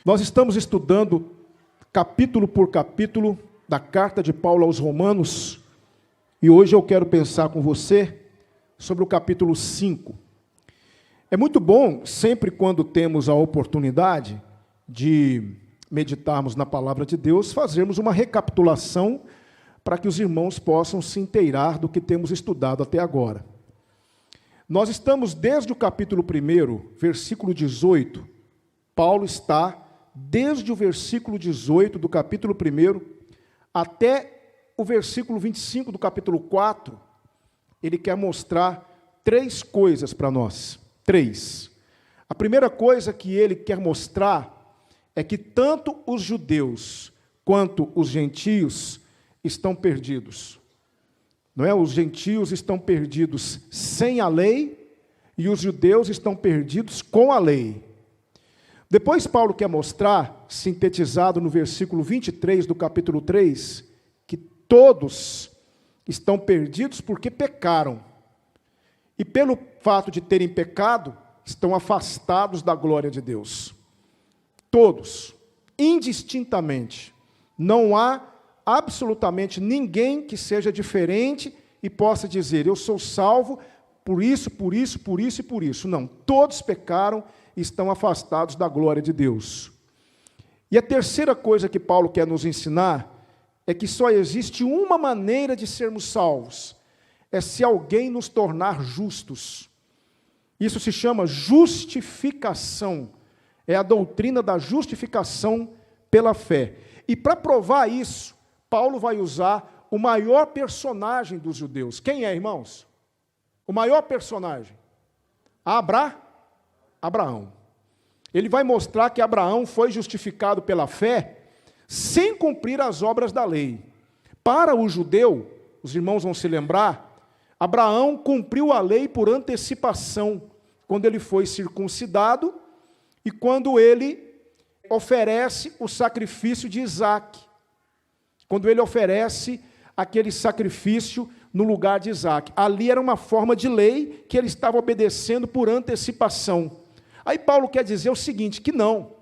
Nós estamos estudando capítulo por capítulo da carta de Paulo aos Romanos, e hoje eu quero pensar com você sobre o capítulo 5. É muito bom, sempre quando temos a oportunidade de meditarmos na palavra de Deus, fazermos uma recapitulação para que os irmãos possam se inteirar do que temos estudado até agora. Nós estamos desde o capítulo 1, versículo 18, Paulo está desde o versículo 18 do capítulo 1 até o versículo 25 do capítulo 4, ele quer mostrar três coisas para nós. Três. A primeira coisa que ele quer mostrar é que tanto os judeus quanto os gentios estão perdidos. Não é? Os gentios estão perdidos sem a lei e os judeus estão perdidos com a lei. Depois Paulo quer mostrar, sintetizado no versículo 23 do capítulo 3, que todos estão perdidos porque pecaram. E pelo fato de terem pecado, estão afastados da glória de Deus. Todos, indistintamente. Não há absolutamente ninguém que seja diferente e possa dizer, eu sou salvo por isso, por isso, por isso e por isso. Não, todos pecaram e estão afastados da glória de Deus. E a terceira coisa que Paulo quer nos ensinar é que só existe uma maneira de sermos salvos, é se alguém nos tornar justos. Isso se chama justificação, é a doutrina da justificação pela fé. E para provar isso, Paulo vai usar o maior personagem dos judeus. Quem é, irmãos? O maior personagem? Abraão. Ele vai mostrar que Abraão foi justificado pela fé sem cumprir as obras da lei. Para o judeu, os irmãos vão se lembrar, Abraão cumpriu a lei por antecipação, quando ele foi circuncidado e quando ele oferece o sacrifício de Isaque. Quando ele oferece aquele sacrifício no lugar de Isaque. Ali era uma forma de lei que ele estava obedecendo por antecipação. Aí Paulo quer dizer o seguinte, que não,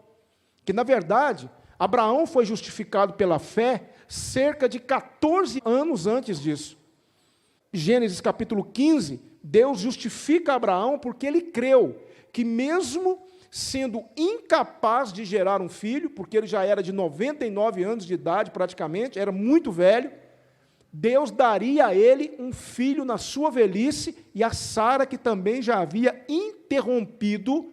que na verdade, Abraão foi justificado pela fé cerca de 14 anos antes disso. Gênesis capítulo 15, Deus justifica Abraão porque ele creu que mesmo sendo incapaz de gerar um filho, porque ele já era de 99 anos de idade praticamente, era muito velho, Deus daria a ele um filho na sua velhice, e a Sara, que também já havia interrompido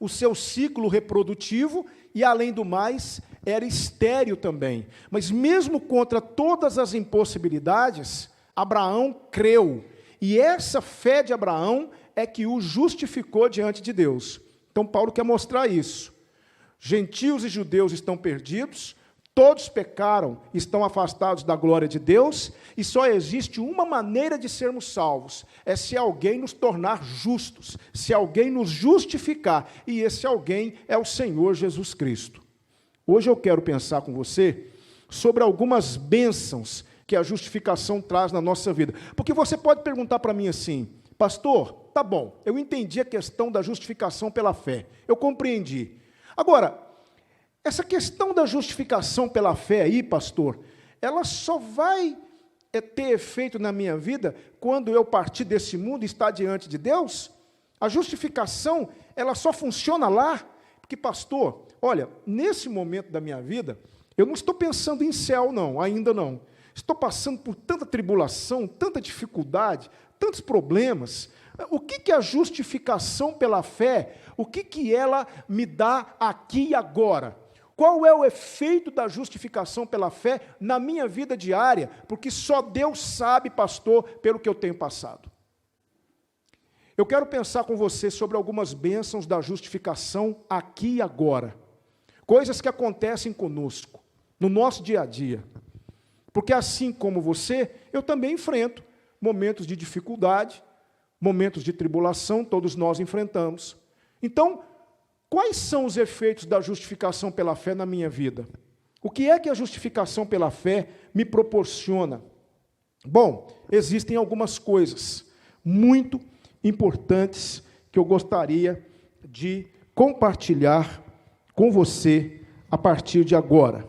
o seu ciclo reprodutivo, e além do mais, era estéril também. Mas mesmo contra todas as impossibilidades, Abraão creu, e essa fé de Abraão é que o justificou diante de Deus. Então Paulo quer mostrar isso. Gentios e judeus estão perdidos, todos pecaram, estão afastados da glória de Deus, e só existe uma maneira de sermos salvos, é se alguém nos tornar justos, se alguém nos justificar, e esse alguém é o Senhor Jesus Cristo. Hoje eu quero pensar com você sobre algumas bênçãos que a justificação traz na nossa vida. Porque você pode perguntar para mim assim, pastor, tá bom, eu entendi a questão da justificação pela fé, eu compreendi. Agora, essa questão da justificação pela fé aí, pastor, ela só vai ter efeito na minha vida quando eu partir desse mundo e estar diante de Deus? A justificação, ela só funciona lá? Porque, pastor, olha, nesse momento da minha vida, eu não estou pensando em céu, não, ainda não. Estou passando por tanta tribulação, tanta dificuldade, tantos problemas. O que é a justificação pela fé? O que ela me dá aqui e agora? Qual é o efeito da justificação pela fé na minha vida diária? Porque só Deus sabe, pastor, pelo que eu tenho passado. Eu quero pensar com você sobre algumas bênçãos da justificação aqui e agora. Coisas que acontecem conosco, no nosso dia a dia. Porque assim como você, eu também enfrento momentos de dificuldade, momentos de tribulação, todos nós enfrentamos. Então, quais são os efeitos da justificação pela fé na minha vida? O que é que a justificação pela fé me proporciona? Bom, existem algumas coisas muito importantes que eu gostaria de compartilhar com você a partir de agora.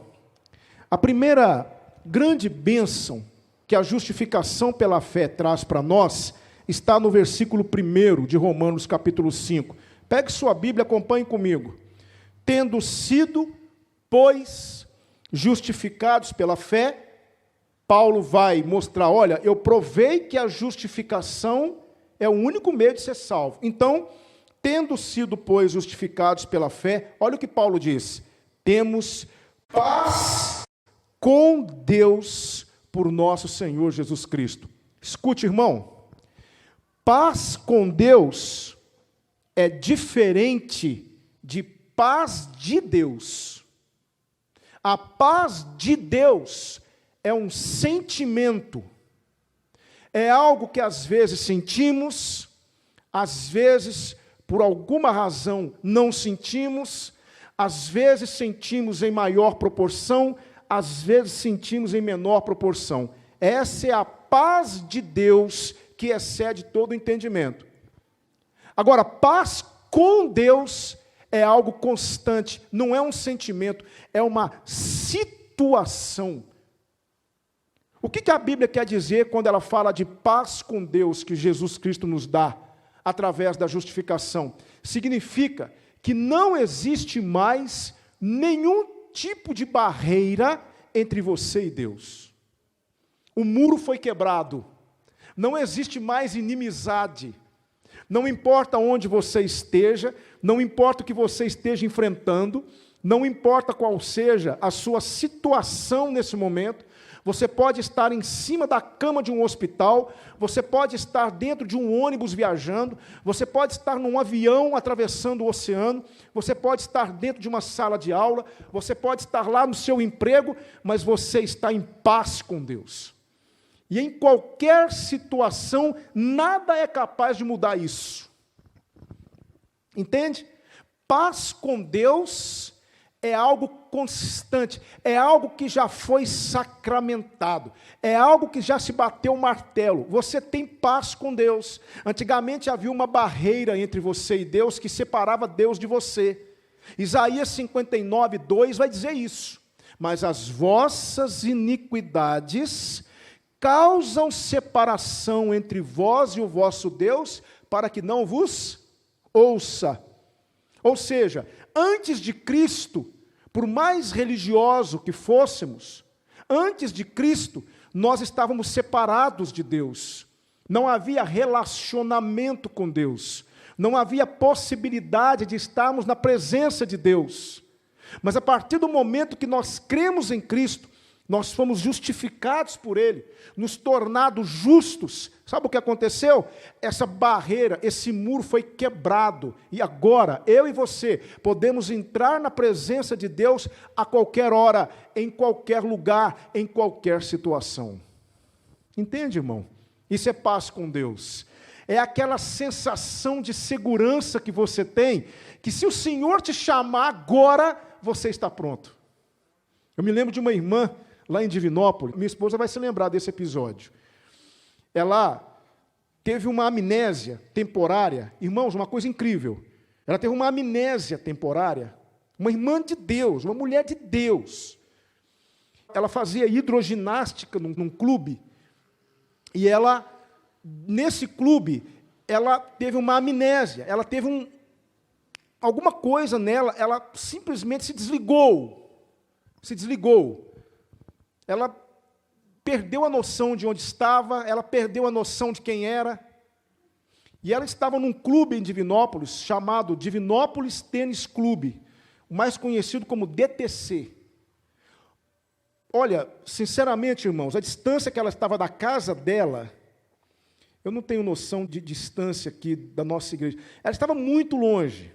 A primeira grande bênção que a justificação pela fé traz para nós está no versículo 1 de Romanos, capítulo 5. Pegue sua Bíblia, acompanhe comigo. Tendo sido, pois, justificados pela fé, Paulo vai mostrar, olha, eu provei que a justificação é o único meio de ser salvo. Então, tendo sido, pois, justificados pela fé, olha o que Paulo diz: temos paz com Deus por nosso Senhor Jesus Cristo. Escute, irmão, paz com Deus é diferente de paz de Deus. A paz de Deus é um sentimento, é algo que às vezes sentimos, às vezes, por alguma razão, não sentimos, às vezes sentimos em maior proporção, às vezes sentimos em menor proporção. Essa é a paz de Deus que excede todo entendimento. Agora, paz com Deus é algo constante, não é um sentimento, é uma situação. O que a Bíblia quer dizer quando ela fala de paz com Deus que Jesus Cristo nos dá através da justificação? Significa que não existe mais nenhum tipo de barreira entre você e Deus. O muro foi quebrado. Não existe mais inimizade. Não importa onde você esteja, não importa o que você esteja enfrentando, não importa qual seja a sua situação nesse momento, você pode estar em cima da cama de um hospital, você pode estar dentro de um ônibus viajando, você pode estar num avião atravessando o oceano, você pode estar dentro de uma sala de aula, você pode estar lá no seu emprego, mas você está em paz com Deus. E em qualquer situação, nada é capaz de mudar isso. Entende? Paz com Deus é algo constante, é algo que já foi sacramentado, é algo que já se bateu o martelo. Você tem paz com Deus. Antigamente havia uma barreira entre você e Deus que separava Deus de você. Isaías 59, 2 vai dizer isso. Mas as vossas iniquidades causam separação entre vós e o vosso Deus, para que não vos ouça. Ou seja, antes de Cristo, por mais religioso que fôssemos, antes de Cristo, nós estávamos separados de Deus. Não havia relacionamento com Deus. Não havia possibilidade de estarmos na presença de Deus. Mas a partir do momento que nós cremos em Cristo, nós fomos justificados por Ele, nos tornados justos. Sabe o que aconteceu? Essa barreira, esse muro foi quebrado. E agora, eu e você, podemos entrar na presença de Deus a qualquer hora, em qualquer lugar, em qualquer situação. Entende, irmão? Isso é paz com Deus. É aquela sensação de segurança que você tem, que se o Senhor te chamar agora, você está pronto. Eu me lembro de uma irmã, lá em Divinópolis, minha esposa vai se lembrar desse episódio. Ela teve uma amnésia temporária. Irmãos, uma coisa incrível. Ela teve uma amnésia temporária. Uma irmã de Deus, uma mulher de Deus. Ela fazia hidroginástica num clube. E ela, nesse clube, ela teve uma amnésia. Ela teve alguma coisa nela, ela simplesmente se desligou. Se desligou. Ela perdeu a noção de onde estava, ela perdeu a noção de quem era. E ela estava num clube em Divinópolis, chamado Divinópolis Tênis Clube, o mais conhecido como DTC. Olha, sinceramente, irmãos, a distância que ela estava da casa dela, eu não tenho noção de distância aqui da nossa igreja. Ela estava muito longe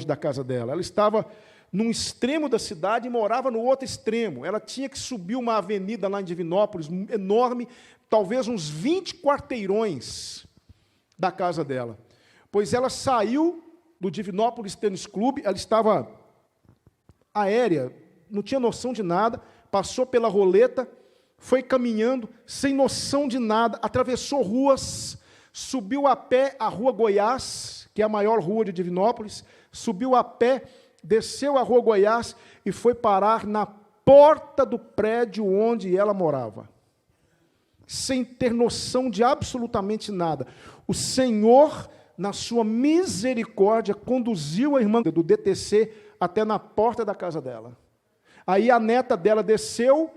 da casa dela. Ela estava num extremo da cidade e morava no outro extremo. Ela tinha que subir uma avenida lá em Divinópolis, enorme, talvez uns 20 quarteirões da casa dela. Pois ela saiu do Divinópolis Tênis Clube, ela estava aérea, não tinha noção de nada, passou pela roleta, foi caminhando, sem noção de nada, atravessou ruas, subiu a pé a Rua Goiás, que é a maior rua de Divinópolis, subiu a pé desceu a Rua Goiás e foi parar na porta do prédio onde ela morava, sem ter noção de absolutamente nada. O Senhor, na sua misericórdia, conduziu a irmã do DTC até na porta da casa dela. Aí a neta dela desceu,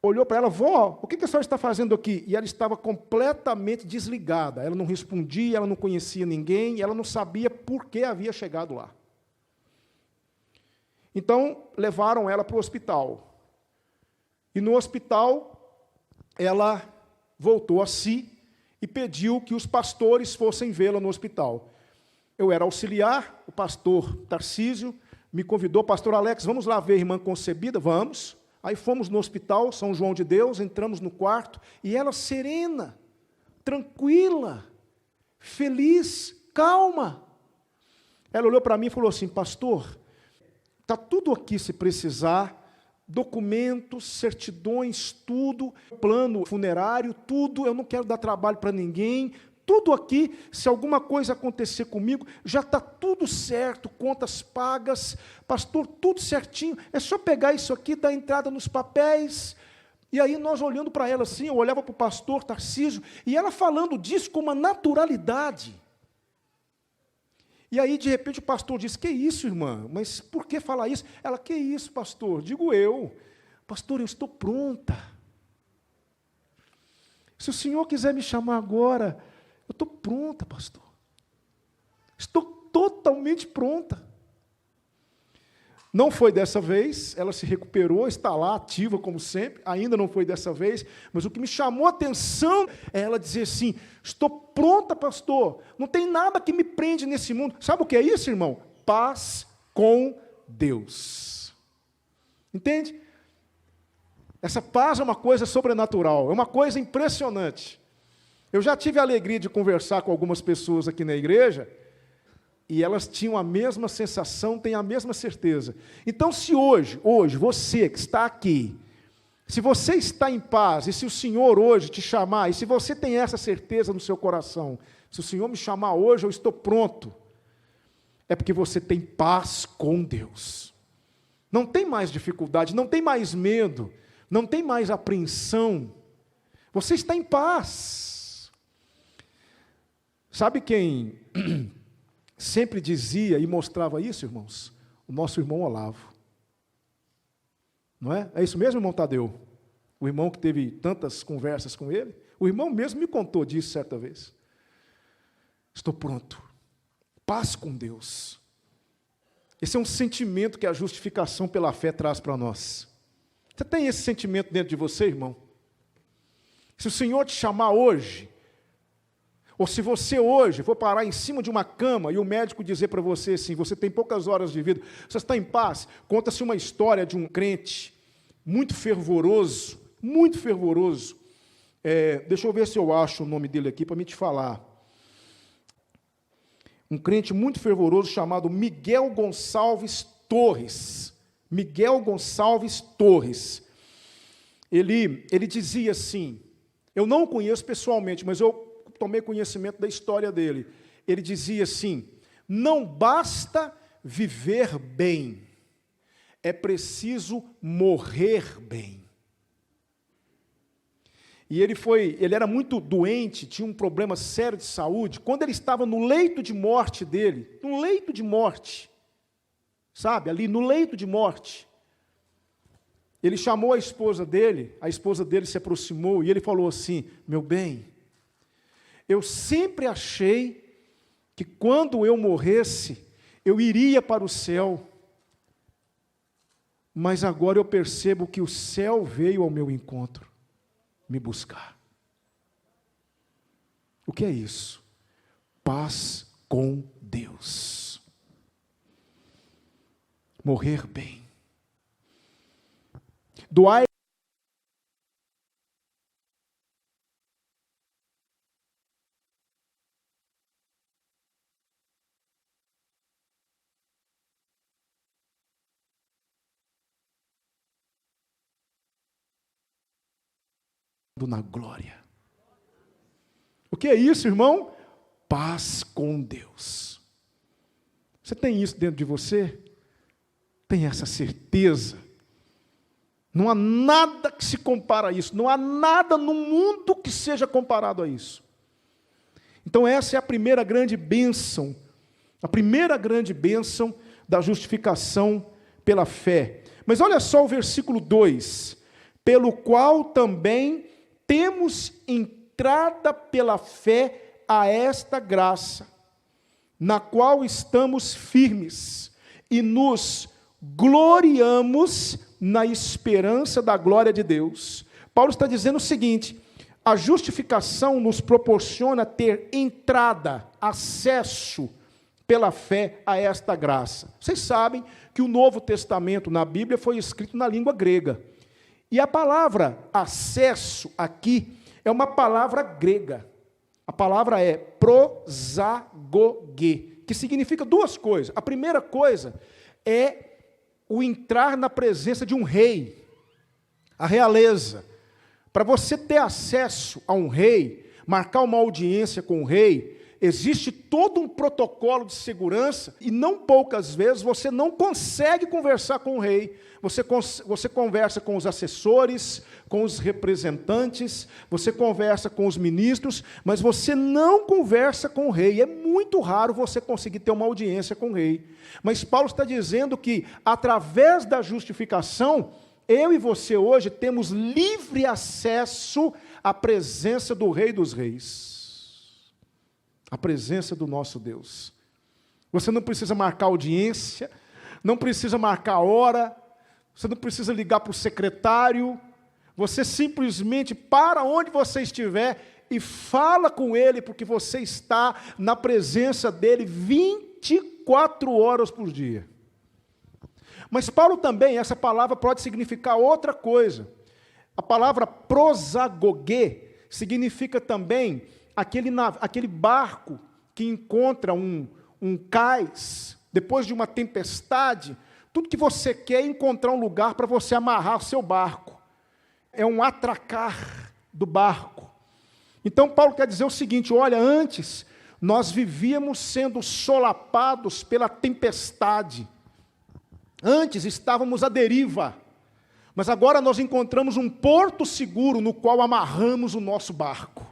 olhou para ela: vó, o que a senhora está fazendo aqui? E ela estava completamente desligada. Ela não respondia, ela não conhecia ninguém, ela não sabia por que havia chegado lá. Então, levaram ela para o hospital. E no hospital, ela voltou a si e pediu que os pastores fossem vê-la no hospital. Eu era auxiliar, o pastor Tarcísio me convidou: pastor Alex, vamos lá ver a irmã concebida? Vamos. Aí fomos no hospital São João de Deus, entramos no quarto, e ela serena, tranquila, feliz, calma. Ela olhou para mim e falou assim: pastor, está tudo aqui se precisar, documentos, certidões, tudo, plano funerário, tudo, eu não quero dar trabalho para ninguém, tudo aqui, se alguma coisa acontecer comigo, já está tudo certo, contas pagas, pastor, tudo certinho, é só pegar isso aqui, dar entrada nos papéis. E aí nós olhando para ela assim, eu olhava para o pastor Tarcísio, e ela falando disso com uma naturalidade. E aí, de repente, o pastor disse: que isso, irmã? Mas por que falar isso? Ela: que isso, pastor? Digo eu: pastor, eu estou pronta. Se o senhor quiser me chamar agora, eu estou pronta, pastor. Estou totalmente pronta. Não foi dessa vez, ela se recuperou, está lá, ativa como sempre, ainda não foi dessa vez, mas o que me chamou a atenção é ela dizer assim: estou pronta, pastor, não tem nada que me prende nesse mundo. Sabe o que é isso, irmão? Paz com Deus. Entende? Essa paz é uma coisa sobrenatural, é uma coisa impressionante. Eu já tive a alegria de conversar com algumas pessoas aqui na igreja, e elas tinham a mesma sensação, têm a mesma certeza. Então, se hoje, você que está aqui, se você está em paz, e se o Senhor hoje te chamar, e se você tem essa certeza no seu coração: se o Senhor me chamar hoje, eu estou pronto, é porque você tem paz com Deus. Não tem mais dificuldade, não tem mais medo, não tem mais apreensão. Você está em paz. Sabe quem sempre dizia e mostrava isso, irmãos? O nosso irmão Olavo. Não é? É isso mesmo, irmão Tadeu? O irmão que teve tantas conversas com ele. O irmão mesmo me contou disso certa vez. Estou pronto. Paz com Deus. Esse é um sentimento que a justificação pela fé traz para nós. Você tem esse sentimento dentro de você, irmão? Se o Senhor te chamar hoje, ou se você hoje for parar em cima de uma cama e o médico dizer para você assim: você tem poucas horas de vida, você está em paz. Conta-se uma história de um crente muito fervoroso, muito fervoroso. Deixa eu ver se eu acho o nome dele aqui para me te falar. Um crente muito fervoroso chamado Miguel Gonçalves Torres. Miguel Gonçalves Torres. Ele dizia assim, eu não o conheço pessoalmente, mas eu tomei conhecimento da história dele. Ele dizia assim: não basta viver bem, é preciso morrer bem. E ele era muito doente, tinha um problema sério de saúde. Quando ele estava no leito de morte dele, no leito de morte, sabe, ali no leito de morte, ele chamou a esposa dele se aproximou e ele falou assim: meu bem, eu sempre achei que quando eu morresse, eu iria para o céu, mas agora eu percebo que o céu veio ao meu encontro, me buscar. O que é isso? Paz com Deus. Morrer bem. Doai na glória. O que é isso, irmão? Paz com Deus. Você tem isso dentro de você? Tenha essa certeza. Não há nada que se compara a isso. Não há nada no mundo que seja comparado a isso. Então essa é a primeira grande bênção. A primeira grande bênção da justificação pela fé. Mas olha só o versículo 2. Pelo qual também temos entrada pela fé a esta graça, na qual estamos firmes e nos gloriamos na esperança da glória de Deus. Paulo está dizendo o seguinte: a justificação nos proporciona ter entrada, acesso pela fé a esta graça. Vocês sabem que o Novo Testamento na Bíblia foi escrito na língua grega. E a palavra acesso aqui é uma palavra grega. A palavra é prosagoge, que significa duas coisas. A primeira coisa é o entrar na presença de um rei, a realeza. Para você ter acesso a um rei, marcar uma audiência com o rei, existe todo um protocolo de segurança e não poucas vezes você não consegue conversar com o rei. Você conversa com os assessores, com os representantes, você conversa com os ministros, mas você não conversa com o rei. É muito raro você conseguir ter uma audiência com o rei. Mas Paulo está dizendo que, através da justificação, eu e você hoje temos livre acesso à presença do Rei dos Reis. A presença do nosso Deus. Você não precisa marcar audiência, não precisa marcar hora, você não precisa ligar para o secretário, você simplesmente para onde você estiver e fala com ele, porque você está na presença dele 24 horas por dia. Mas Paulo também, essa palavra pode significar outra coisa. A palavra prosagoge significa também aquele barco que encontra um cais, depois de uma tempestade. Tudo que você quer é encontrar um lugar para você amarrar o seu barco. É um atracar do barco. Então Paulo quer dizer o seguinte: olha, antes nós vivíamos sendo solapados pela tempestade. Antes estávamos à deriva. Mas agora nós encontramos um porto seguro no qual amarramos o nosso barco.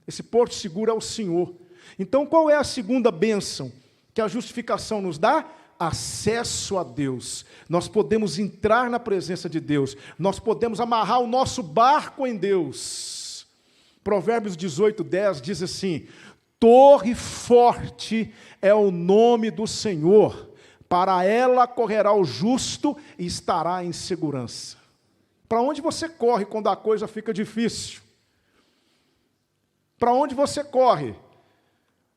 Esse porto seguro é o Senhor. Então qual é a segunda bênção que a justificação nos dá? Acesso a Deus. Nós podemos entrar na presença de Deus. Nós podemos amarrar o nosso barco em Deus. Provérbios 18:10 diz assim: torre forte é o nome do Senhor, para ela correrá o justo e estará em segurança. Para onde você corre quando a coisa fica difícil? Para onde você corre?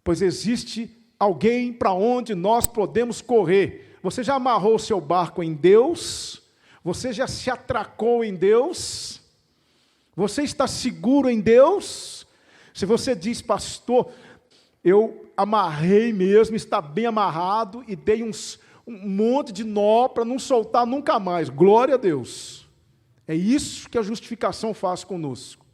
Pois existe alguém para onde nós podemos correr. Você já amarrou o seu barco em Deus? Você já se atracou em Deus? Você está seguro em Deus? Se você diz: pastor, eu amarrei mesmo, está bem amarrado, e dei um monte de nó para não soltar nunca mais. Glória a Deus. É isso que a justificação faz conosco.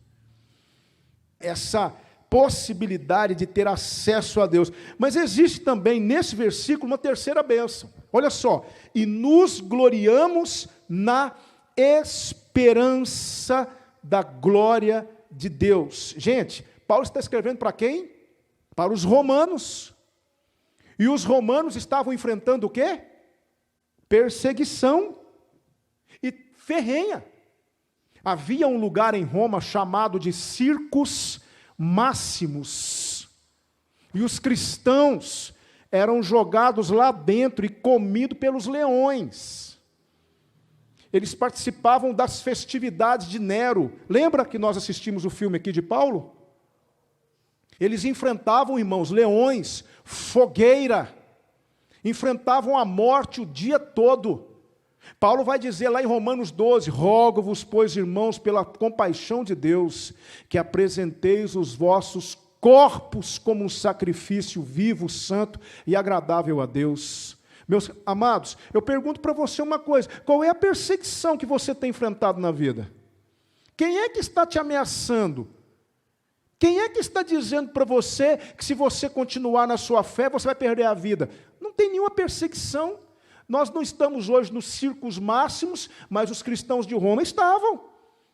Essa possibilidade de ter acesso a Deus. Mas existe também nesse versículo uma terceira bênção. Olha só: e nos gloriamos na esperança da glória de Deus. Gente, Paulo está escrevendo para quem? Para os romanos. E os romanos estavam enfrentando o quê? Perseguição e ferrenha. Havia um lugar em Roma chamado de Circus Máximos. E os cristãos eram jogados lá dentro e comidos pelos leões. Eles participavam das festividades de Nero. Lembra que nós assistimos o filme aqui de Paulo? Eles enfrentavam, irmãos, leões, fogueira, enfrentavam a morte o dia todo. Paulo vai dizer lá em Romanos 12, rogo-vos, pois, irmãos, pela compaixão de Deus, que apresenteis os vossos corpos como um sacrifício vivo, santo e agradável a Deus. Meus amados, eu pergunto para você uma coisa: qual é a perseguição que você tem enfrentado na vida? Quem é que está te ameaçando? Quem é que está dizendo para você que se você continuar na sua fé, você vai perder a vida? Não tem nenhuma perseguição. Nós não estamos hoje nos circos máximos, mas os cristãos de Roma estavam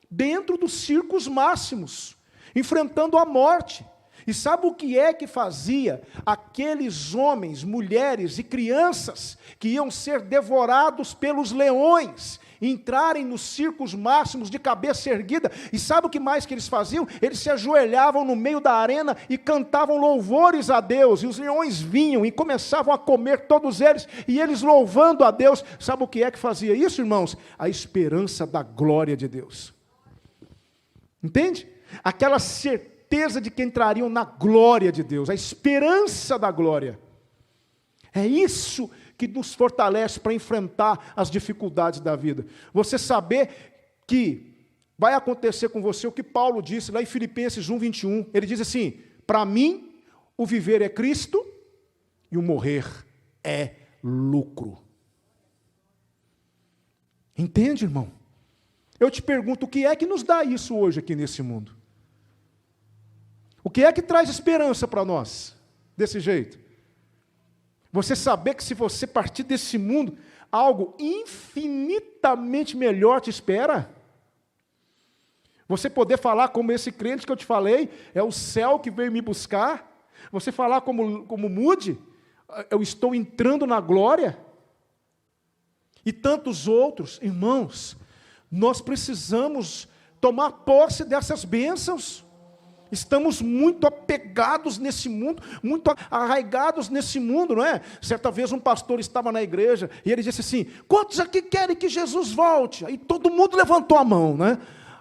dentro dos circos máximos, enfrentando a morte. E sabe o que é que fazia aqueles homens, mulheres e crianças que iam ser devorados pelos leões, entrarem nos circos máximos de cabeça erguida? E sabe o que mais que eles faziam? Eles se ajoelhavam no meio da arena e cantavam louvores a Deus, e os leões vinham e começavam a comer todos eles, e eles louvando a Deus. Sabe o que é que fazia isso, irmãos? A esperança da glória de Deus. Entende? Aquela certeza de que entrariam na glória de Deus, a esperança da glória. É isso que nos fortalece para enfrentar as dificuldades da vida. Você saber que vai acontecer com você o que Paulo disse lá em Filipenses 1:21. Ele diz assim: para mim, o viver é Cristo e o morrer é lucro. Entende, irmão? Eu te pergunto, o que é que nos dá isso hoje aqui nesse mundo? O que é que traz esperança para nós, desse jeito? Você saber que se você partir desse mundo, algo infinitamente melhor te espera? Você poder falar como esse crente que eu te falei, é o céu que veio me buscar? Você falar como Moody, eu estou entrando na glória? E tantos outros, irmãos, nós precisamos tomar posse dessas bênçãos. Estamos muito apegados nesse mundo, muito arraigados nesse mundo, não é? Certa vez um pastor estava na igreja e ele disse assim: quantos aqui querem que Jesus volte? Aí todo mundo levantou a mão, né?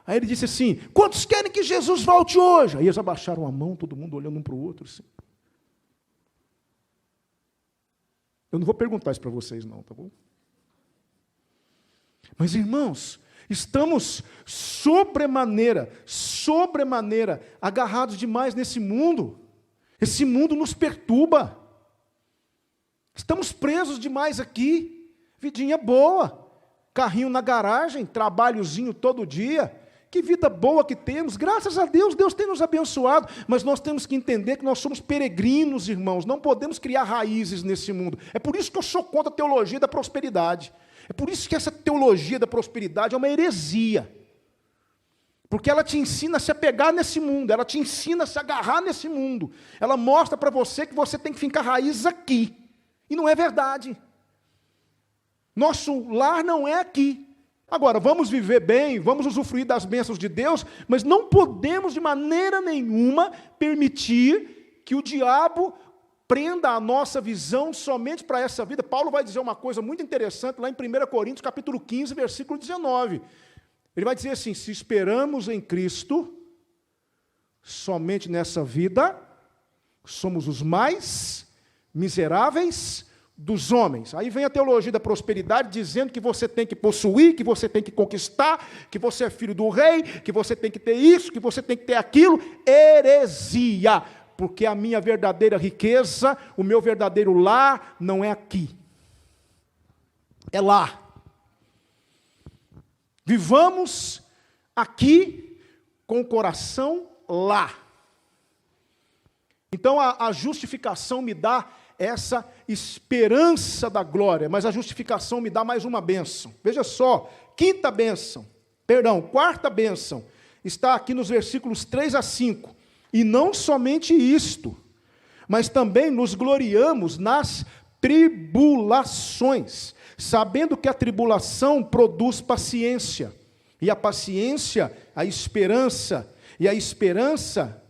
Aí ele disse assim: quantos querem que Jesus volte hoje? Aí eles abaixaram a mão, todo mundo olhando um para o outro assim. Eu não vou perguntar isso para vocês não, tá bom? Mas irmãos, estamos sobremaneira agarrados demais nesse mundo. Esse mundo nos perturba. Estamos presos demais aqui. Vidinha boa, carrinho na garagem, trabalhozinho todo dia. Que vida boa que temos. Graças a Deus, Deus tem nos abençoado. Mas nós temos que entender que nós somos peregrinos, irmãos. Não podemos criar raízes nesse mundo. É por isso que eu sou contra a teologia da prosperidade. É por isso que essa teologia da prosperidade é uma heresia. Porque ela te ensina a se apegar nesse mundo, ela te ensina a se agarrar nesse mundo. Ela mostra para você que você tem que fincar raízes aqui. E não é verdade. Nosso lar não é aqui. Agora, vamos viver bem, vamos usufruir das bênçãos de Deus, mas não podemos de maneira nenhuma permitir que o diabo prenda a nossa visão somente para essa vida. Paulo vai dizer uma coisa muito interessante lá em 1 Coríntios, capítulo 15, versículo 19. Ele vai dizer assim: se esperamos em Cristo, somente nessa vida, somos os mais miseráveis dos homens. Aí vem a teologia da prosperidade, dizendo que você tem que possuir, que você tem que conquistar, que você é filho do rei, que você tem que ter isso, que você tem que ter aquilo. Heresia! Porque a minha verdadeira riqueza, o meu verdadeiro lar, não é aqui. É lá. Vivamos aqui com o coração lá. Então a justificação me dá essa esperança da glória, mas a justificação me dá mais uma bênção. Veja só, quarta bênção, está aqui nos versículos 3 a 5. E não somente isto, mas também nos gloriamos nas tribulações, sabendo que a tribulação produz paciência, e a paciência, a esperança, e a experiência,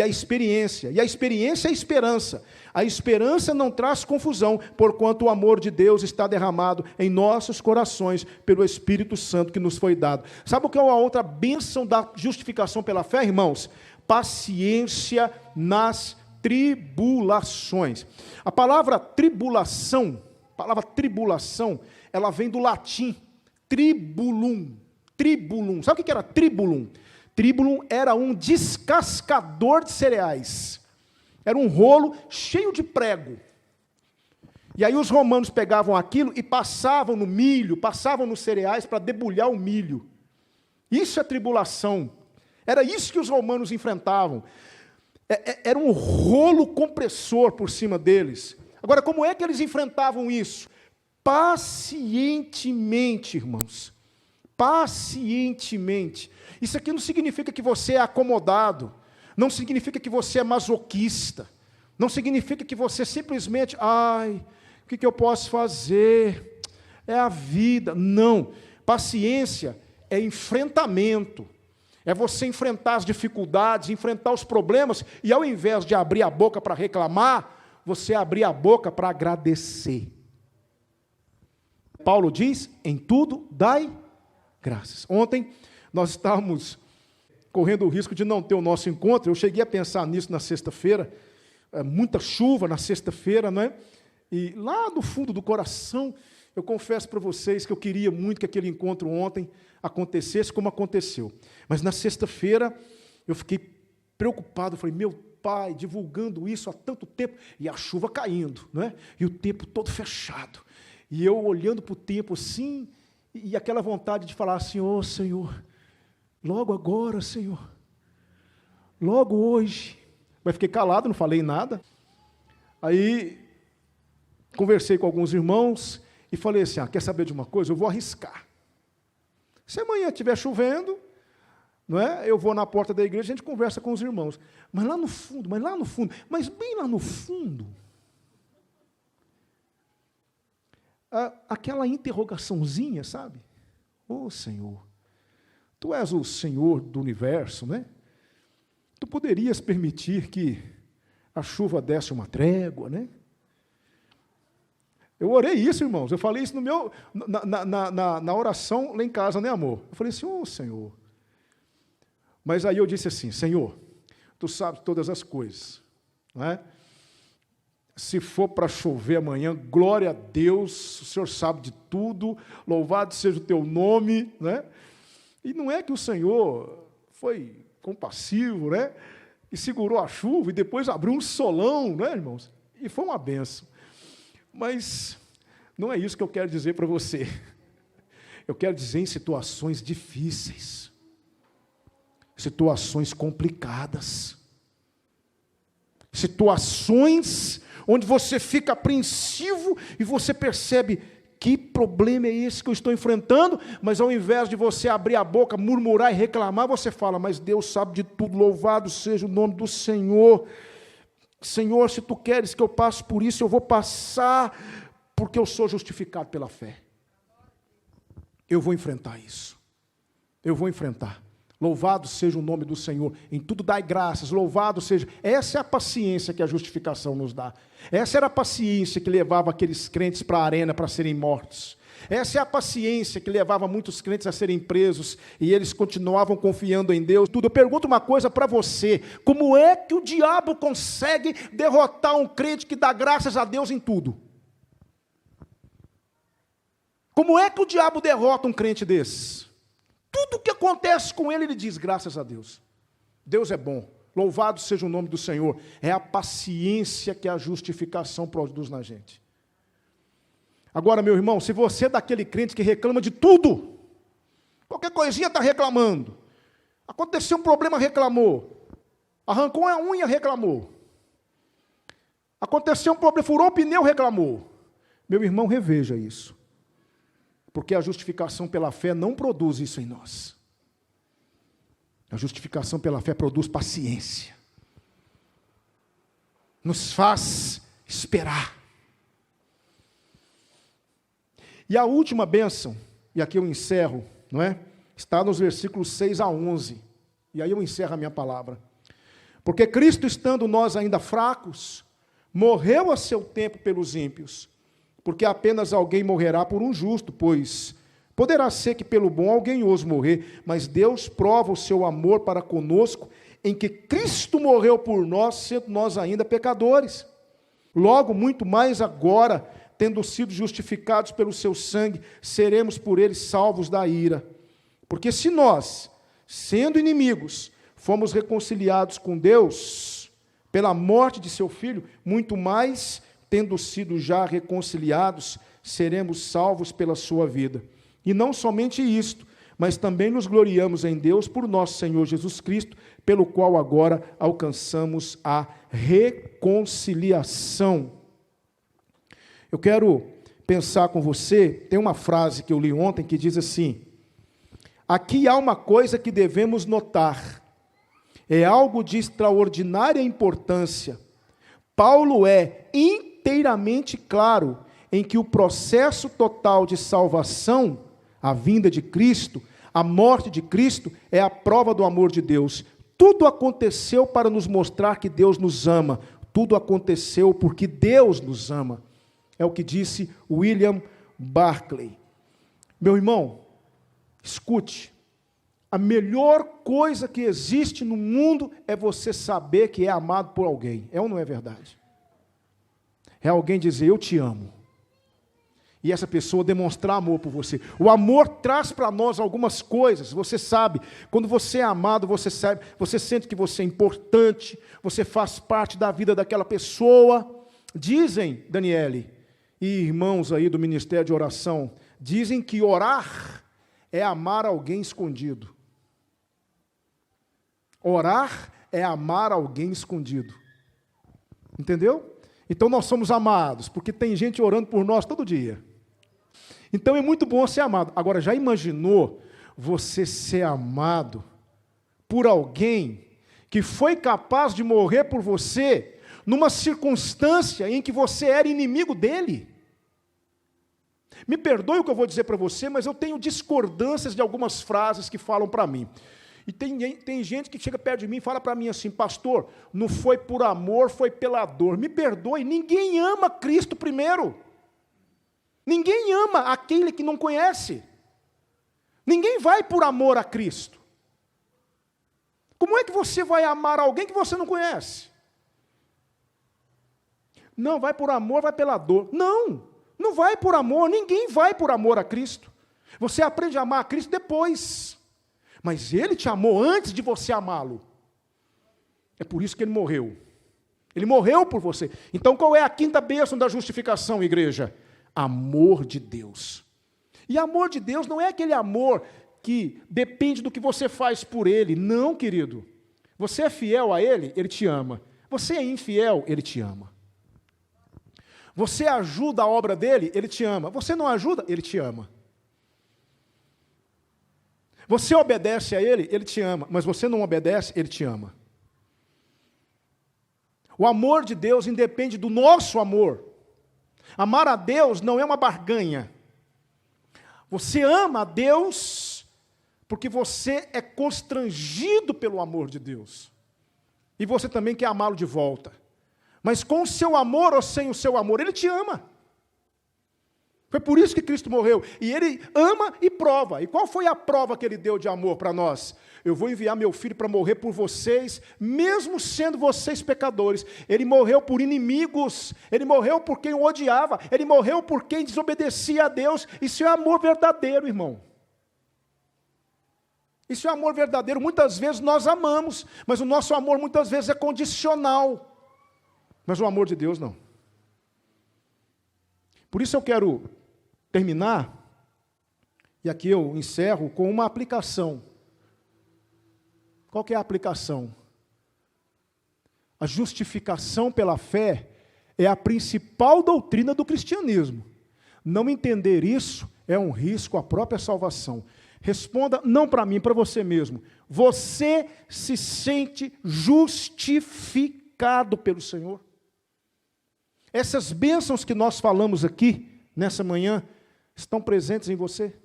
a esperança. A esperança não traz confusão, porquanto o amor de Deus está derramado em nossos corações pelo Espírito Santo que nos foi dado. Sabe o que é a outra bênção da justificação pela fé, irmãos? Paciência nas tribulações. A palavra tribulação, ela vem do latim, tribulum. Sabe o que era tribulum? Tribulum era um descascador de cereais. Era um rolo cheio de prego. E aí os romanos pegavam aquilo e passavam no milho, passavam nos cereais para debulhar o milho. Isso é tribulação. Era isso que os romanos enfrentavam. Era um rolo compressor por cima deles. Agora, como é que eles enfrentavam isso? pacientemente, irmãos. Pacientemente. Isso aqui não significa que você é acomodado, não significa que você é masoquista, não significa que você simplesmente, o que eu posso fazer? É a vida. Não. Paciência é enfrentamento. É você enfrentar as dificuldades, enfrentar os problemas, e ao invés de abrir a boca para reclamar, você abrir a boca para agradecer. Paulo diz, em tudo dai graças. Ontem nós estávamos correndo o risco de não ter o nosso encontro, eu cheguei a pensar nisso na sexta-feira, muita chuva na sexta-feira, não é? E lá no fundo do coração, eu confesso para vocês que eu queria muito que aquele encontro ontem acontecesse como aconteceu. Mas na sexta-feira eu fiquei preocupado, falei, meu pai, divulgando isso há tanto tempo, e a chuva caindo, não é? E o tempo todo fechado. E eu olhando para o tempo assim, e aquela vontade de falar assim, Senhor, logo agora, Senhor, logo hoje. Mas fiquei calado, não falei nada. Aí conversei com alguns irmãos e falei assim, quer saber de uma coisa? Eu vou arriscar. Se amanhã estiver chovendo, não é? Eu vou na porta da igreja, a gente conversa com os irmãos. Mas lá no fundo, mas bem lá no fundo, aquela interrogaçãozinha, sabe? Senhor, Tu és o Senhor do universo, né? Tu poderias permitir que a chuva desse uma trégua, né? Eu orei isso, irmãos, eu falei isso na oração lá em casa, né, amor? Eu falei assim, Senhor. Mas aí eu disse assim, Senhor, Tu sabes todas as coisas, não é? Se for para chover amanhã, glória a Deus, o Senhor sabe de tudo, louvado seja o Teu nome, né? E não é que o Senhor foi compassivo, né? E segurou a chuva e depois abriu um solão, né, irmãos? E foi uma benção. Mas não é isso que eu quero dizer para você. Eu quero dizer em situações difíceis, situações complicadas, situações onde você fica apreensivo e você percebe, que problema é esse que eu estou enfrentando? Mas ao invés de você abrir a boca, murmurar e reclamar, você fala, mas Deus sabe de tudo, louvado seja o nome do Senhor. Senhor, se Tu queres que eu passe por isso, eu vou passar, porque eu sou justificado pela fé. Eu vou enfrentar isso. Eu vou enfrentar. Louvado seja o nome do Senhor. Em tudo dai graças, louvado seja. Essa é a paciência que a justificação nos dá. Essa era a paciência que levava aqueles crentes para a arena para serem mortos. Essa é a paciência que levava muitos crentes a serem presos e eles continuavam confiando em Deus. Eu pergunto uma coisa para você, como é que o diabo consegue derrotar um crente que dá graças a Deus em tudo? Como é que o diabo derrota um crente desses? Tudo que acontece com ele, ele diz, graças a Deus. Deus é bom, louvado seja o nome do Senhor. É a paciência que a justificação produz na gente. Agora, meu irmão, se você é daquele crente que reclama de tudo, qualquer coisinha está reclamando, aconteceu um problema, reclamou, arrancou a unha, reclamou, aconteceu um problema, furou o pneu, reclamou, meu irmão, reveja isso, porque a justificação pela fé não produz isso em nós. A justificação pela fé produz paciência, nos faz esperar. E a última bênção, e aqui eu encerro, não é? Está nos versículos 6 a 11. E aí eu encerro a minha palavra. Porque Cristo, estando nós ainda fracos, morreu a seu tempo pelos ímpios. Porque apenas alguém morrerá por um justo, pois poderá ser que pelo bom alguém ouse morrer, mas Deus prova o seu amor para conosco, em que Cristo morreu por nós, sendo nós ainda pecadores. Logo, muito mais agora, tendo sido justificados pelo seu sangue, seremos por ele salvos da ira. Porque se nós, sendo inimigos, fomos reconciliados com Deus pela morte de seu Filho, muito mais, tendo sido já reconciliados, seremos salvos pela sua vida. E não somente isto, mas também nos gloriamos em Deus por nosso Senhor Jesus Cristo, pelo qual agora alcançamos a reconciliação. Eu quero pensar com você, tem uma frase que eu li ontem que diz assim: aqui há uma coisa que devemos notar, é algo de extraordinária importância. Paulo é inteiramente claro em que o processo total de salvação, a vinda de Cristo, a morte de Cristo, é a prova do amor de Deus. Tudo aconteceu para nos mostrar que Deus nos ama. Tudo aconteceu porque Deus nos ama. É o que disse William Barclay. Meu irmão, escute. A melhor coisa que existe no mundo é você saber que é amado por alguém. É ou não é verdade? É alguém dizer, eu te amo. E essa pessoa demonstrar amor por você. O amor traz para nós algumas coisas, você sabe. Quando você é amado, você sabe, você sente que você é importante, você faz parte da vida daquela pessoa. Dizem, Daniele, e irmãos aí do Ministério de Oração, dizem que orar é amar alguém escondido. Orar é amar alguém escondido. Entendeu? Então nós somos amados, porque tem gente orando por nós todo dia. Então é muito bom ser amado. Agora, já imaginou você ser amado por alguém que foi capaz de morrer por você numa circunstância em que você era inimigo dele? Me perdoe o que eu vou dizer para você, mas eu tenho discordâncias de algumas frases que falam para mim. E tem gente que chega perto de mim e fala para mim assim, pastor, não foi por amor, foi pela dor. Me perdoe, ninguém ama Cristo primeiro. Ninguém ama aquele que não conhece. Ninguém vai por amor a Cristo. Como é que você vai amar alguém que você não conhece? Não, vai por amor, vai pela dor. Não, não vai por amor, ninguém vai por amor a Cristo. Você aprende a amar a Cristo depois. Mas Ele te amou antes de você amá-lo. É por isso que Ele morreu. Ele morreu por você. Então qual é a quinta bênção da justificação, igreja? Amor de Deus. E amor de Deus não é aquele amor que depende do que você faz por Ele. Não, querido. Você é fiel a Ele, Ele te ama. Você é infiel, Ele te ama. Você ajuda a obra dEle, Ele te ama. Você não ajuda, Ele te ama. Você obedece a Ele, Ele te ama. Mas você não obedece, Ele te ama. O amor de Deus independe do nosso amor. Amar a Deus não é uma barganha. Você ama a Deus porque você é constrangido pelo amor de Deus. E você também quer amá-lo de volta. Mas com o seu amor ou sem o seu amor, Ele te ama. Foi por isso que Cristo morreu. E Ele ama e prova. E qual foi a prova que Ele deu de amor para nós? Eu vou enviar meu filho para morrer por vocês, mesmo sendo vocês pecadores. Ele morreu por inimigos. Ele morreu por quem o odiava. Ele morreu por quem desobedecia a Deus. Isso é amor verdadeiro, irmão. Isso é amor verdadeiro. Muitas vezes nós amamos, mas o nosso amor muitas vezes é condicional. Mas o amor de Deus não. Por isso eu quero terminar, e aqui eu encerro com uma aplicação. Qual que é a aplicação? A justificação pela fé é a principal doutrina do cristianismo. Não entender isso é um risco à própria salvação. Responda não para mim, para você mesmo. Você se sente justificado pelo Senhor? Essas bênçãos que nós falamos aqui, nessa manhã, estão presentes em você?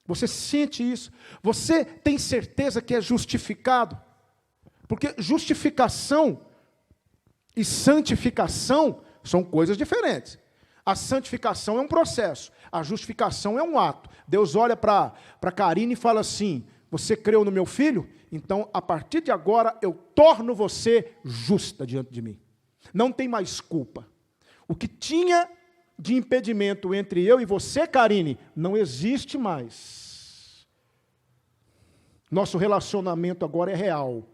Você sente isso? Você tem certeza que é justificado? Porque justificação e santificação são coisas diferentes. A santificação é um processo, a justificação é um ato. Deus olha para Karine e fala assim, você creu no meu filho? Então, a partir de agora, eu torno você justa diante de mim. Não tem mais culpa. O que tinha de impedimento entre eu e você, Karine, não existe mais. Nosso relacionamento agora é real.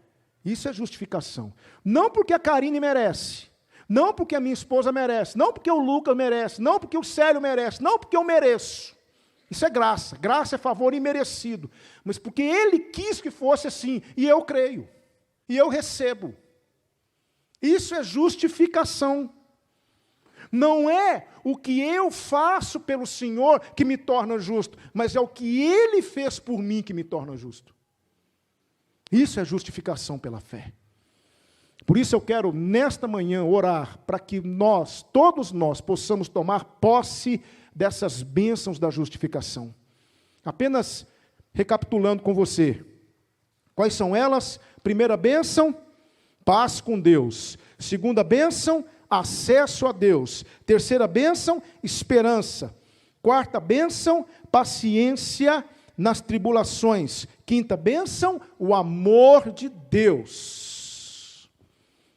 Isso é justificação. Não porque a Karine merece, não porque a minha esposa merece, não porque o Lucas merece, não porque o Célio merece, não porque eu mereço. Isso é graça. Graça é favor imerecido. Mas porque Ele quis que fosse assim, e eu creio, e eu recebo. Isso é justificação. Não é o que eu faço pelo Senhor que me torna justo, mas é o que Ele fez por mim que me torna justo. Isso é justificação pela fé. Por isso eu quero, nesta manhã, orar para que nós, todos nós, possamos tomar posse dessas bênçãos da justificação. Apenas recapitulando com você. Quais são elas? Primeira bênção, paz com Deus. Segunda bênção, acesso a Deus. Terceira bênção, esperança. Quarta bênção, paciência nas tribulações. Quinta bênção, o amor de Deus.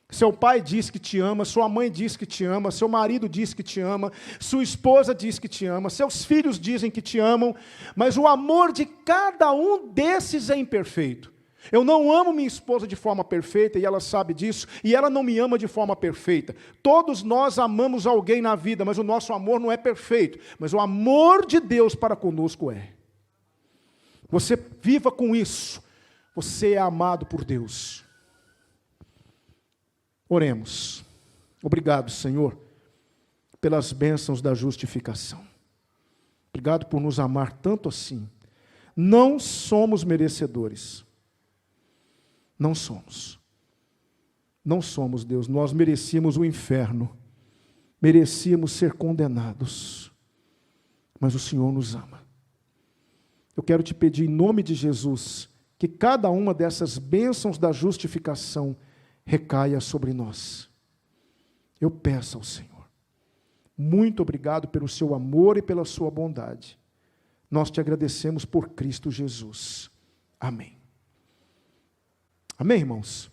Seu pai diz que te ama, sua mãe diz que te ama, seu marido diz que te ama, sua esposa diz que te ama, seus filhos dizem que te amam, mas o amor de cada um desses é imperfeito. Eu não amo minha esposa de forma perfeita, e ela sabe disso, e ela não me ama de forma perfeita. Todos nós amamos alguém na vida, mas o nosso amor não é perfeito, mas o amor de Deus para conosco é. Você viva com isso, você é amado por Deus. Oremos. Obrigado, Senhor, pelas bênçãos da justificação. Obrigado por nos amar tanto assim. Não somos merecedores. Não somos. Não somos, Deus. Nós merecíamos o inferno. Merecíamos ser condenados. Mas o Senhor nos ama. Eu quero te pedir, em nome de Jesus, que cada uma dessas bênçãos da justificação recaia sobre nós. Eu peço ao Senhor. Muito obrigado pelo seu amor e pela sua bondade. Nós te agradecemos por Cristo Jesus. Amém. Amém, irmãos?